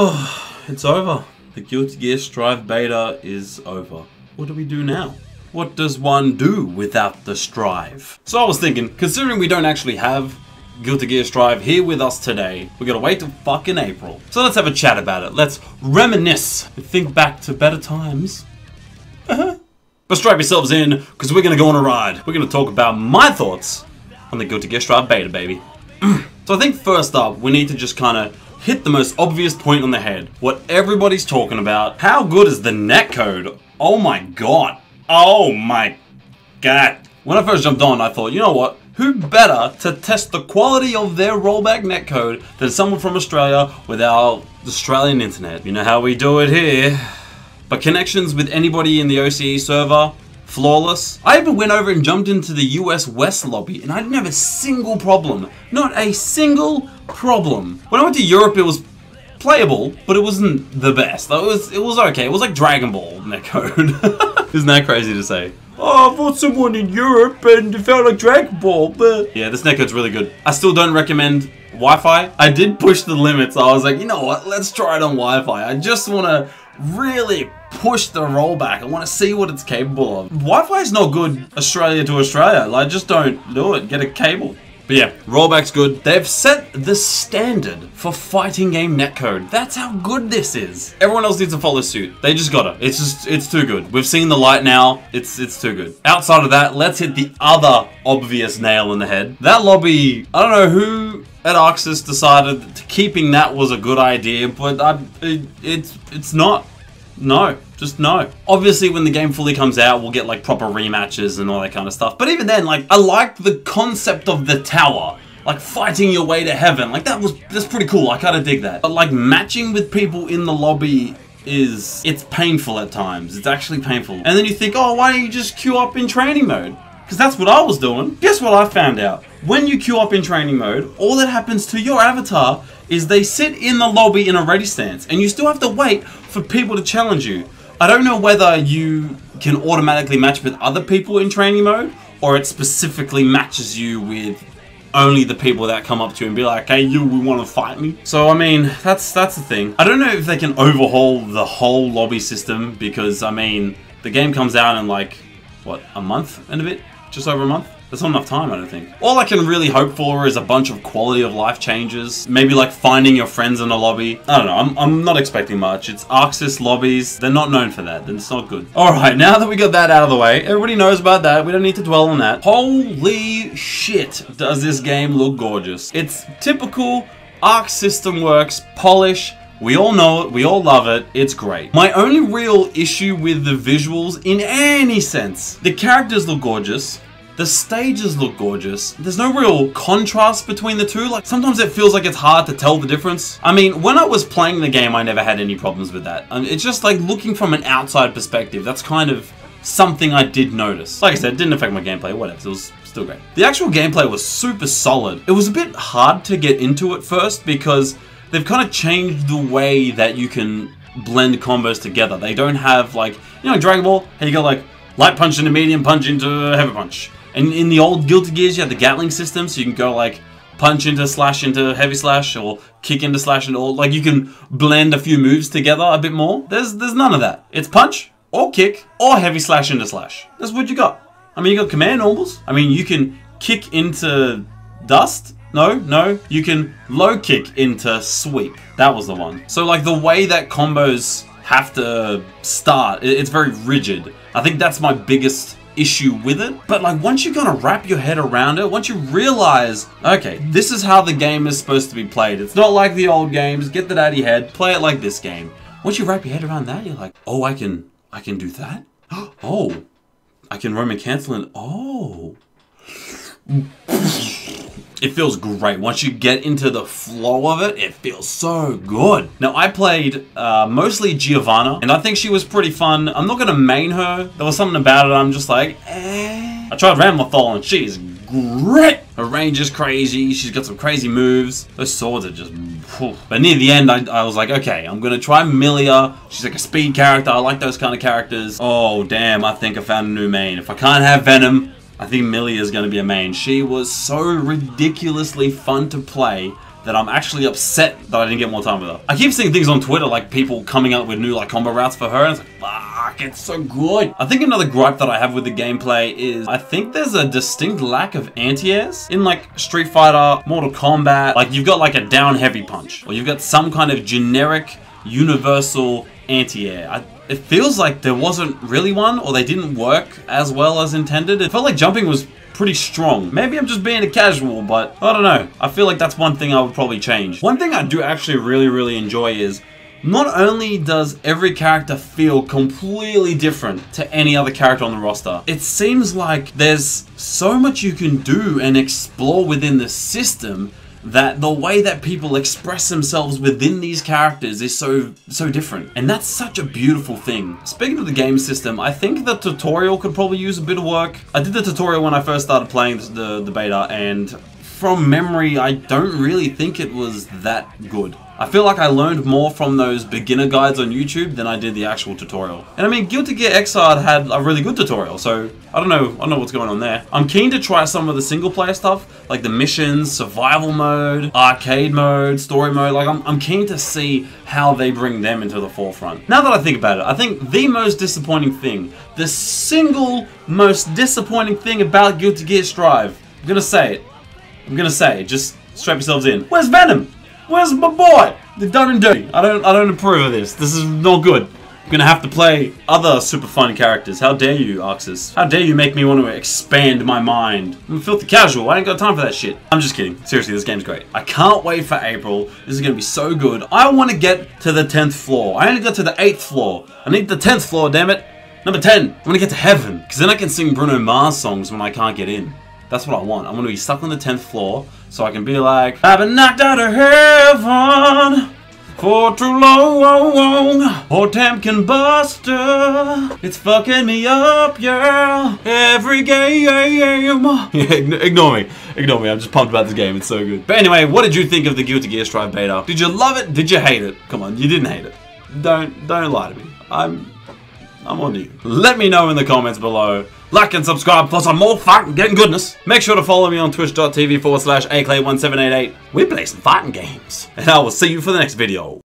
Oh, it's over. The Guilty Gear Strive beta is over. What do we do now? What does one do without the Strive? So I was thinking, considering we don't actually have Guilty Gear Strive here with us today, we're gonna wait till fucking April. So let's have a chat about it. Let's reminisce and think back to better times. But strap yourselves in, because we're gonna go on a ride. We're gonna talk about my thoughts on the Guilty Gear Strive beta, baby. So I think first up, we need to just kind of hit the most obvious point on the head. What everybody's talking about. How good is the netcode? Oh my god. Oh my god. When I first jumped on, I thought, you know what? Who better to test the quality of their rollback netcode than someone from Australia with our Australian internet? You know how we do it here. But connections with anybody in the OCE server, flawless. I even went over and jumped into the US West lobby and I didn't have a single problem. Not a single problem. When I went to Europe, it was playable, but it wasn't the best. It was okay. It was like Dragon Ball netcode. Isn't that crazy to say? Oh, I fought someone in Europe and it felt like Dragon Ball, but... Yeah, this netcode's really good. I still don't recommend Wi-Fi. I did push the limits. I was like, you know what? Let's try it on Wi-Fi. I just want to really push the rollback. I want to see what it's capable of. Wi-Fi is not good Australia to Australia. Like, just don't do it. Get a cable. But yeah, rollback's good. They've set the standard for fighting game netcode. That's how good this is. Everyone else needs to follow suit. They just gotta. It's too good. We've seen the light now. It's too good. Outside of that, let's hit the other obvious nail in the head. That lobby, I don't know who at Arxis decided that keeping that was a good idea, but it's not. No, just no. Obviously, when the game fully comes out, we'll get like proper rematches and all that kind of stuff. But even then, like, I liked the concept of the tower, like fighting your way to heaven. Like that's pretty cool. I kind of dig that. But like matching with people in the lobby it's painful at times. It's actually painful. And then you think, oh, why don't you just queue up in training mode? Because that's what I was doing. Guess what I found out? When you queue up in training mode, all that happens to your avatar is they sit in the lobby in a ready stance, and you still have to wait for people to challenge you. I don't know whether you can automatically match with other people in training mode, or it specifically matches you with only the people that come up to you and be like, hey, you want to fight me? So, I mean, that's the thing. I don't know if they can overhaul the whole lobby system, because, I mean, the game comes out in like, what, a month and a bit? Just over a month? That's not enough time, I don't think. All I can really hope for is a bunch of quality of life changes. Maybe like finding your friends in a lobby. I don't know, I'm not expecting much. It's Arxis lobbies. They're not known for that. It's not good. Alright, now that we got that out of the way, everybody knows about that. We don't need to dwell on that. Holy shit, does this game look gorgeous. It's typical Arc System Works polish. We all know it, we all love it, it's great. My only real issue with the visuals, in any sense, the characters look gorgeous, the stages look gorgeous, there's no real contrast between the two, like sometimes it feels like it's hard to tell the difference. I mean, when I was playing the game, I never had any problems with that. It's just like looking from an outside perspective, that's kind of something I did notice. Like I said, it didn't affect my gameplay, whatever, it was still great. The actual gameplay was super solid. It was a bit hard to get into at first because they've kind of changed the way that you can blend combos together. They don't have like, you know, Dragon Ball, how you go like light punch into medium punch into heavy punch. And in the old Guilty Gears, you had the Gatling system, so you can go like punch into heavy slash, or kick into slash and all. Like you can blend a few moves together a bit more. There's none of that. It's punch or kick or heavy slash into slash. That's what you got. I mean, you got command normals. I mean, you can kick into dust. No, you can low kick into sweep. That was the one. So like the way that combos have to start, it's very rigid. I think that's my biggest issue with it. But like once you kind of wrap your head around it, once you realize, okay, this is how the game is supposed to be played. It's not like the old games, get that out of your head, play it like this game. Once you wrap your head around that, you're like, oh, I can do that? Oh, I can Roman cancel and oh. It feels great. Once you get into the flow of it, it feels so good. Now, I played mostly Giovanna, and I think she was pretty fun. I'm not going to main her. There was something about it I'm just like, eh. I tried Ramlethal, and she's great. Her range is crazy. She's got some crazy moves. Those swords are just... Whew. But near the end, I was like, okay, I'm going to try Millia. She's like a speed character. I like those kind of characters. Oh, damn, I think I found a new main. If I can't have Venom, I think Millia is going to be a main. She was so ridiculously fun to play that I'm actually upset that I didn't get more time with her. I keep seeing things on Twitter, like people coming up with new like combo routes for her, and it's like, fuck, it's so good. I think another gripe that I have with the gameplay is I think there's a distinct lack of anti-airs in like Street Fighter, Mortal Kombat. Like you've got like a down heavy punch, or you've got some kind of generic universal anti-air. It feels like there wasn't really one, or they didn't work as well as intended. It felt like jumping was pretty strong. Maybe I'm just being a casual, but I don't know. I feel like that's one thing I would probably change. One thing I do actually really enjoy is not only does every character feel completely different to any other character on the roster, it seems like there's so much you can do and explore within the system that the way that people express themselves within these characters is so different. And that's such a beautiful thing. Speaking of the game system, I think the tutorial could probably use a bit of work. I did the tutorial when I first started playing the beta, and from memory, I don't really think it was that good. I feel like I learned more from those beginner guides on YouTube than I did the actual tutorial. And I mean, Guilty Gear Xrd had a really good tutorial, so I don't know what's going on there. I'm keen to try some of the single player stuff, like the missions, survival mode, arcade mode, story mode. Like I'm keen to see how they bring them into the forefront. Now that I think about it, I think the most disappointing thing, the single most disappointing thing about Guilty Gear Strive, I'm gonna say it, just strap yourselves in. Where's Venom? Where's my boy? They've done and dirty. I don't approve of this. This is not good. I'm gonna have to play other super fun characters. How dare you, Arxis? How dare you make me want to expand my mind? I'm a filthy casual. I ain't got time for that shit. I'm just kidding. Seriously, this game's great. I can't wait for April. This is gonna be so good. I want to get to the 10th floor. I only got to the 8th floor. I need the 10th floor, damn it. Number 10. I want to get to heaven, because then I can sing Bruno Mars songs when I can't get in. That's what I want. I want to be stuck on the 10th floor, so I can be like, I've been knocked out of heaven for too long. Poor Tamkin Buster, it's fucking me up, yeah. Every game. Yeah, ignore me. I'm just pumped about this game. It's so good. But anyway, what did you think of the Guilty Gear Strive beta? Did you love it? Did you hate it? Come on, you didn't hate it. Don't lie to me. I'm on you. Let me know in the comments below. Like and subscribe for some more fighting game goodness. Make sure to follow me on twitch.tv/aclay1788. We play some fighting games. And I will see you for the next video.